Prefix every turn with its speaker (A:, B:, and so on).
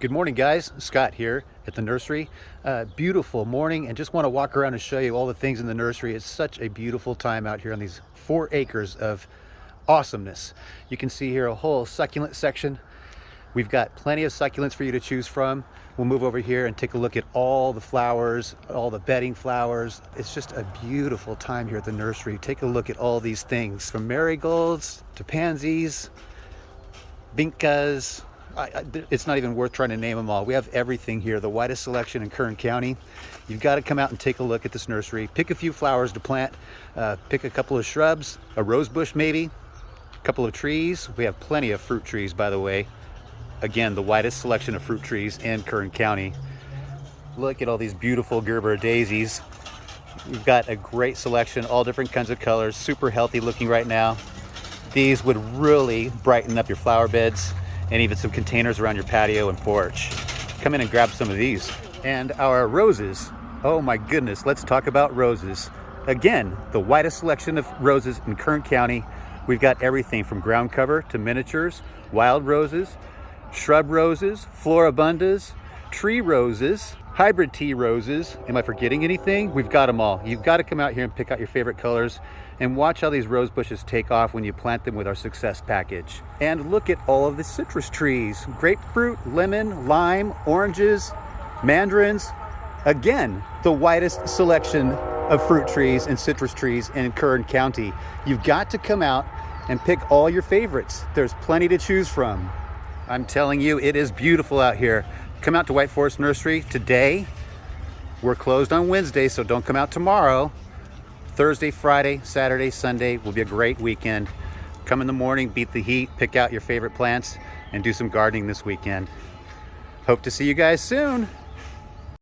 A: Good morning, guys. Scott here at the nursery. Beautiful morning, and just want to walk around and show you all the things in the nursery. It's such a beautiful time out here on these 4 acres of awesomeness. You can see here a whole succulent section. We've got plenty of succulents for you to choose from. We'll move over here and take a look at all the flowers, all the bedding flowers. It's just a beautiful time here at the nursery. Take a look at all these things, from marigolds to pansies, vincas. It's not even worth trying to name them all. We have everything here, the widest selection in Kern County. You've got to come out and take a look at this nursery. Pick a few flowers to plant, pick a couple of shrubs, a rose bush maybe, a couple of trees. We have plenty of fruit trees, by the way. Again, the widest selection of fruit trees in Kern County. Look at all these beautiful Gerber daisies. We've got a great selection, all different kinds of colors, super healthy looking right now. These would really brighten up your flower beds and even some containers around your patio and porch. Come in and grab some of these. And our roses, oh my goodness, let's talk about roses. Again, the widest selection of roses in Kern County. We've got everything from ground cover to miniatures, wild roses, shrub roses, floribundas, tree roses, hybrid tea roses. Am I forgetting anything? We've got them all. You've got to come out here and pick out your favorite colors and watch how these rose bushes take off when you plant them with our success package. And look at all of the citrus trees: grapefruit, lemon, lime, oranges, mandarins. Again, the widest selection of fruit trees and citrus trees in Kern County. You've got to come out and pick all your favorites. There's plenty to choose from. I'm telling you, it is beautiful out here. Come out to White Forest Nursery today. We're closed on Wednesday, so don't come out tomorrow. Thursday, Friday, Saturday, Sunday will be a great weekend. Come in the morning, beat the heat, pick out your favorite plants, and do some gardening this weekend. Hope to see you guys soon.